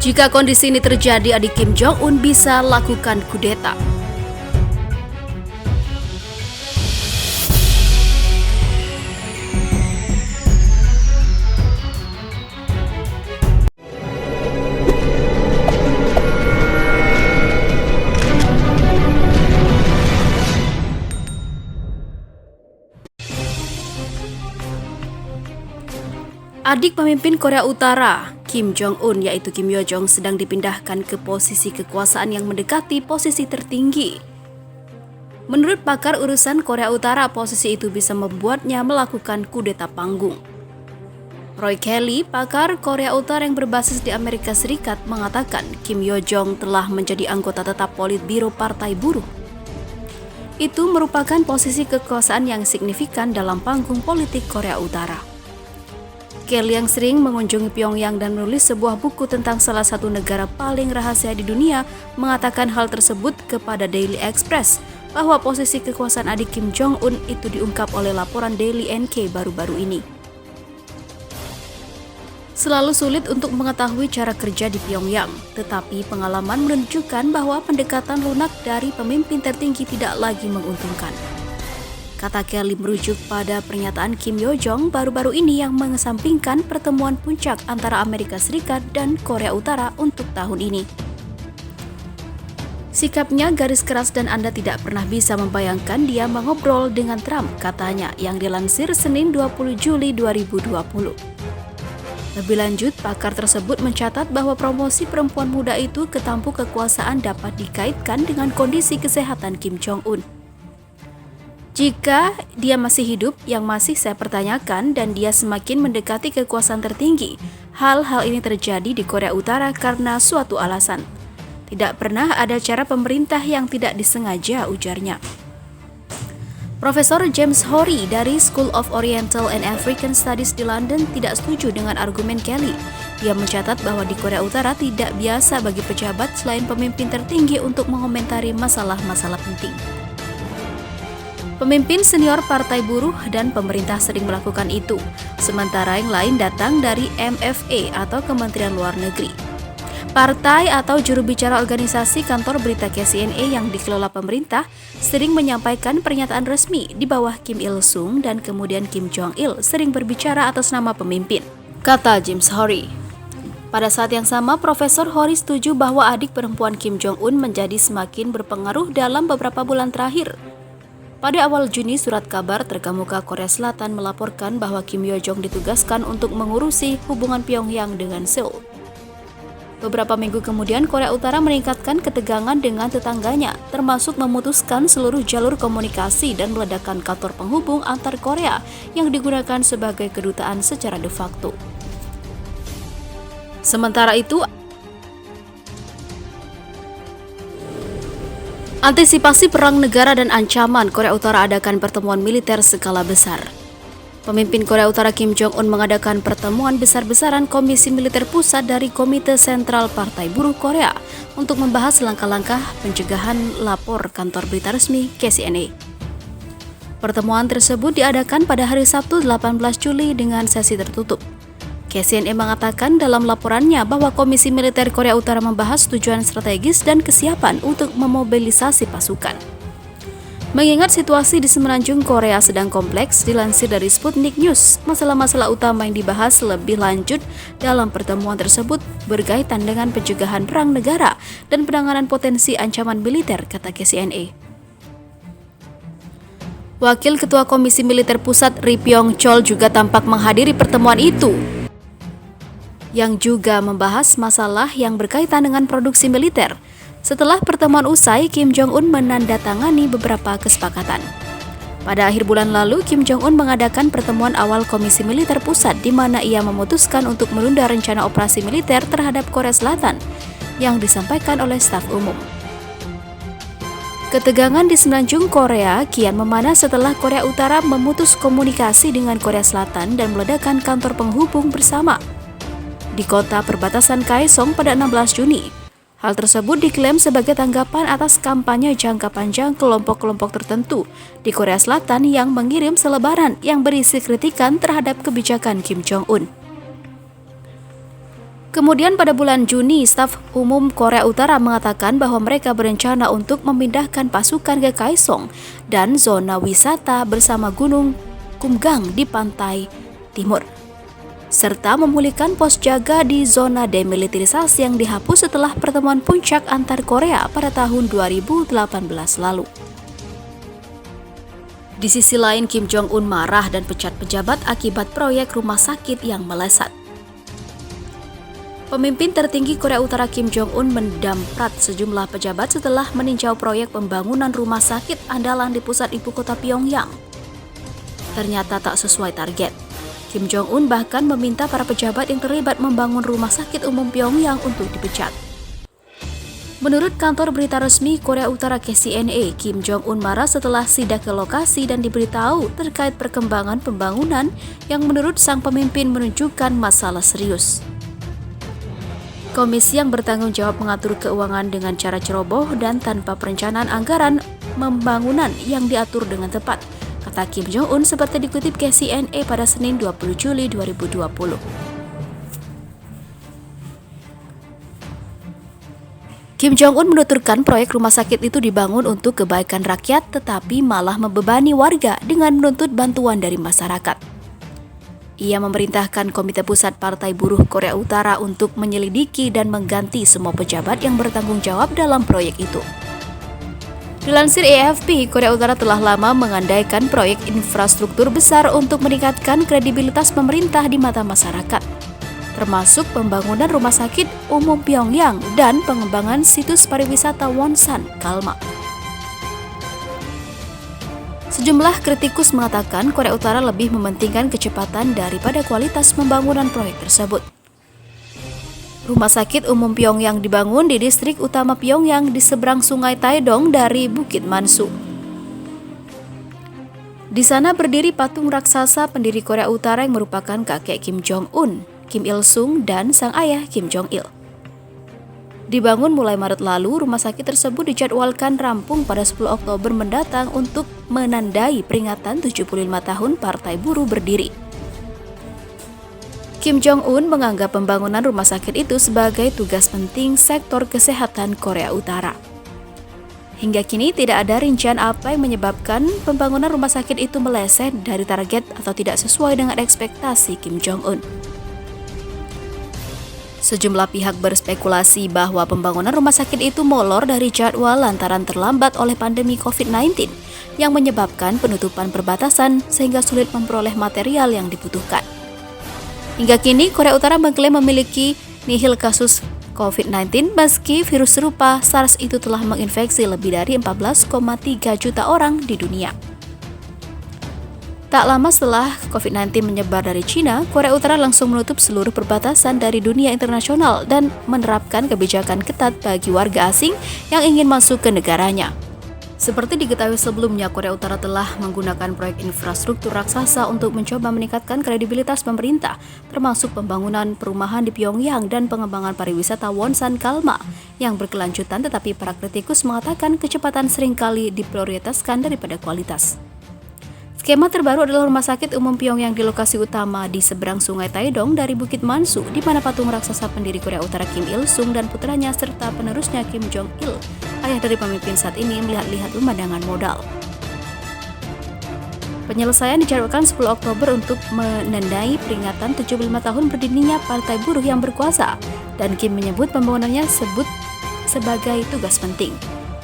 Jika kondisi ini terjadi, adik Kim Jong-un bisa lakukan kudeta. Adik pemimpin Korea Utara, Kim Jong-un, yaitu Kim Yo Jong, sedang dipindahkan ke posisi kekuasaan yang mendekati posisi tertinggi. Menurut pakar urusan Korea Utara, posisi itu bisa membuatnya melakukan kudeta panggung. Roy Kelly, pakar Korea Utara yang berbasis di Amerika Serikat, mengatakan Kim Yo Jong telah menjadi anggota tetap Politbiro Partai Buruh. Itu merupakan posisi kekuasaan yang signifikan dalam panggung politik Korea Utara. Kelly yang sering mengunjungi Pyongyang dan menulis sebuah buku tentang salah satu negara paling rahasia di dunia mengatakan hal tersebut kepada Daily Express bahwa posisi kekuasaan adik Kim Jong-un itu diungkap oleh laporan Daily NK baru-baru ini. Selalu sulit untuk mengetahui cara kerja di Pyongyang, tetapi pengalaman menunjukkan bahwa pendekatan lunak dari pemimpin tertinggi tidak lagi menguntungkan. Kata Kelly merujuk pada pernyataan Kim Yo Jong baru-baru ini yang mengesampingkan pertemuan puncak antara Amerika Serikat dan Korea Utara untuk tahun ini. Sikapnya garis keras dan Anda tidak pernah bisa membayangkan dia mengobrol dengan Trump, katanya, yang dilansir Senin 20 Juli 2020. Lebih lanjut, pakar tersebut mencatat bahwa promosi perempuan muda itu ke tampuk kekuasaan dapat dikaitkan dengan kondisi kesehatan Kim Jong-un. Jika dia masih hidup, yang masih saya pertanyakan, dan dia semakin mendekati kekuasaan tertinggi, hal-hal ini terjadi di Korea Utara karena suatu alasan. Tidak pernah ada cara pemerintah yang tidak disengaja, ujarnya. Profesor James Horie dari School of Oriental and African Studies di London tidak setuju dengan argumen Kelly. Dia mencatat bahwa di Korea Utara tidak biasa bagi pejabat selain pemimpin tertinggi untuk mengomentari masalah-masalah penting. Pemimpin senior partai buruh dan pemerintah sering melakukan itu, sementara yang lain datang dari MFA atau Kementerian Luar Negeri. Partai atau juru bicara organisasi kantor berita KCNA yang dikelola pemerintah sering menyampaikan pernyataan resmi di bawah Kim Il-sung dan kemudian Kim Jong-il sering berbicara atas nama pemimpin, kata James Horie. Pada saat yang sama, Profesor Horie setuju bahwa adik perempuan Kim Jong-un menjadi semakin berpengaruh dalam beberapa bulan terakhir. Pada awal Juni, surat kabar terkemuka Korea Selatan melaporkan bahwa Kim Yo Jong ditugaskan untuk mengurusi hubungan Pyongyang dengan Seoul. Beberapa minggu kemudian, Korea Utara meningkatkan ketegangan dengan tetangganya, termasuk memutuskan seluruh jalur komunikasi dan meledakan kantor penghubung antar Korea yang digunakan sebagai kedutaan secara de facto. Sementara itu, antisipasi perang negara dan ancaman, Korea Utara adakan pertemuan militer skala besar. Pemimpin Korea Utara Kim Jong-un mengadakan pertemuan besar-besaran Komisi Militer Pusat dari Komite Sentral Partai Buruh Korea untuk membahas langkah-langkah pencegahan, lapor kantor berita resmi KCNA. Pertemuan tersebut diadakan pada hari Sabtu 18 Juli dengan sesi tertutup. KCNA mengatakan dalam laporannya bahwa Komisi Militer Korea Utara membahas tujuan strategis dan kesiapan untuk memobilisasi pasukan. Mengingat situasi di semenanjung Korea sedang kompleks, dilansir dari Sputnik News, masalah-masalah utama yang dibahas lebih lanjut dalam pertemuan tersebut berkaitan dengan pencegahan perang negara dan penanganan potensi ancaman militer, kata KCNA. Wakil Ketua Komisi Militer Pusat Ri Pyong Chol juga tampak menghadiri pertemuan itu, yang juga membahas masalah yang berkaitan dengan produksi militer. Setelah pertemuan usai, Kim Jong-un menandatangani beberapa kesepakatan. Pada akhir bulan lalu, Kim Jong-un mengadakan pertemuan awal Komisi Militer Pusat di mana ia memutuskan untuk menunda rencana operasi militer terhadap Korea Selatan yang disampaikan oleh staf umum. Ketegangan di semenanjung Korea kian memanas setelah Korea Utara memutus komunikasi dengan Korea Selatan dan meledakkan kantor penghubung bersama di kota perbatasan Kaesong pada 16 Juni. Hal tersebut diklaim sebagai tanggapan atas kampanye jangka panjang kelompok-kelompok tertentu di Korea Selatan yang mengirim selebaran yang berisi kritikan terhadap kebijakan Kim Jong-un. Kemudian pada bulan Juni, staf umum Korea Utara mengatakan bahwa mereka berencana untuk memindahkan pasukan ke Kaesong dan zona wisata bersama Gunung Kumgang di pantai timur, serta memulihkan pos jaga di zona demilitarisasi yang dihapus setelah pertemuan puncak antar Korea pada tahun 2018 lalu. Di sisi lain, Kim Jong-un marah dan pecat pejabat akibat proyek rumah sakit yang melesat. Pemimpin tertinggi Korea Utara Kim Jong-un mendamprat sejumlah pejabat setelah meninjau proyek pembangunan rumah sakit andalan di pusat ibu kota Pyongyang. Ternyata tak sesuai target. Kim Jong-un bahkan meminta para pejabat yang terlibat membangun rumah sakit umum Pyongyang untuk dipecat. Menurut kantor berita resmi Korea Utara KCNA, Kim Jong-un marah setelah sidak ke lokasi dan diberitahu terkait perkembangan pembangunan yang menurut sang pemimpin menunjukkan masalah serius. Komisi yang bertanggung jawab mengatur keuangan dengan cara ceroboh dan tanpa perencanaan anggaran pembangunan yang diatur dengan tepat, kata Kim Jong-un seperti dikutip KCNA pada Senin 20 Juli 2020. Kim Jong-un menuturkan proyek rumah sakit itu dibangun untuk kebaikan rakyat tetapi malah membebani warga dengan menuntut bantuan dari masyarakat. Ia memerintahkan Komite Pusat Partai Buruh Korea Utara untuk menyelidiki dan mengganti semua pejabat yang bertanggung jawab dalam proyek itu. Dilansir AFP, Korea Utara telah lama mengandaikan proyek infrastruktur besar untuk meningkatkan kredibilitas pemerintah di mata masyarakat, termasuk pembangunan rumah sakit umum Pyongyang dan pengembangan situs pariwisata Wonsan, Galma. Sejumlah kritikus mengatakan Korea Utara lebih mementingkan kecepatan daripada kualitas pembangunan proyek tersebut. Rumah sakit umum Pyongyang dibangun di distrik utama Pyongyang di seberang sungai Taedong dari Bukit Mansu. Di sana berdiri patung raksasa pendiri Korea Utara yang merupakan kakek Kim Jong-un, Kim Il-sung, dan sang ayah Kim Jong-il. Dibangun mulai Maret lalu, rumah sakit tersebut dijadwalkan rampung pada 10 Oktober mendatang untuk menandai peringatan 75 tahun Partai Buruh berdiri. Kim Jong-un menganggap pembangunan rumah sakit itu sebagai tugas penting sektor kesehatan Korea Utara. Hingga kini tidak ada rincian apa yang menyebabkan pembangunan rumah sakit itu meleset dari target atau tidak sesuai dengan ekspektasi Kim Jong-un. Sejumlah pihak berspekulasi bahwa pembangunan rumah sakit itu molor dari jadwal lantaran terlambat oleh pandemi COVID-19 yang menyebabkan penutupan perbatasan sehingga sulit memperoleh material yang dibutuhkan. Hingga kini, Korea Utara mengklaim memiliki nihil kasus COVID-19 meski virus serupa SARS itu telah menginfeksi lebih dari 14,3 juta orang di dunia. Tak lama setelah COVID-19 menyebar dari China, Korea Utara langsung menutup seluruh perbatasan dari dunia internasional dan menerapkan kebijakan ketat bagi warga asing yang ingin masuk ke negaranya. Seperti diketahui sebelumnya, Korea Utara telah menggunakan proyek infrastruktur raksasa untuk mencoba meningkatkan kredibilitas pemerintah, termasuk pembangunan perumahan di Pyongyang dan pengembangan pariwisata Wonsan, Galma yang berkelanjutan, tetapi para kritikus mengatakan kecepatan seringkali diprioritaskan daripada kualitas. Skema terbaru adalah rumah sakit umum Pyongyang di lokasi utama di seberang sungai Taedong dari Bukit Mansu, di mana patung raksasa pendiri Korea Utara Kim Il-sung dan putranya serta penerusnya Kim Jong-il, ayah dari pemimpin saat ini, melihat-lihat pemandangan modal. Penyelesaian dijadwalkan 10 Oktober untuk menandai peringatan 75 tahun berdirinya Partai Buruh yang berkuasa, dan Kim menyebut pembangunannya sebagai tugas penting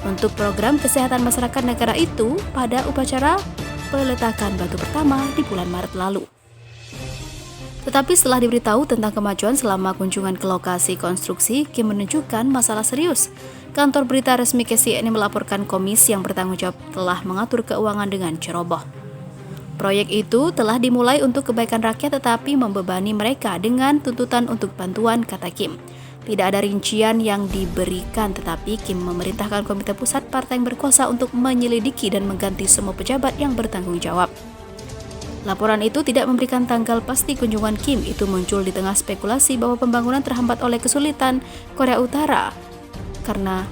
untuk program kesehatan masyarakat negara itu pada upacara peletakan batu pertama di bulan Maret lalu. Tetapi setelah diberitahu tentang kemajuan selama kunjungan ke lokasi konstruksi, Kim menunjukkan masalah serius. Kantor berita resmi KCNA melaporkan komisi yang bertanggung jawab telah mengatur keuangan dengan ceroboh. Proyek itu telah dimulai untuk kebaikan rakyat tetapi membebani mereka dengan tuntutan untuk bantuan, kata Kim. Tidak ada rincian yang diberikan, tetapi Kim memerintahkan Komite Pusat Partai yang berkuasa untuk menyelidiki dan mengganti semua pejabat yang bertanggung jawab. Laporan itu tidak memberikan tanggal pasti kunjungan Kim. Itu muncul di tengah spekulasi bahwa pembangunan terhambat oleh kesulitan Korea Utara karena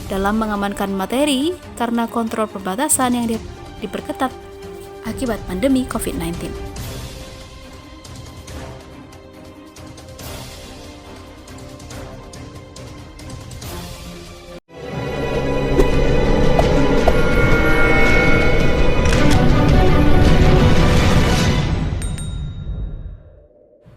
dalam mengamankan materi karena kontrol perbatasan yang diperketat akibat pandemi COVID-19.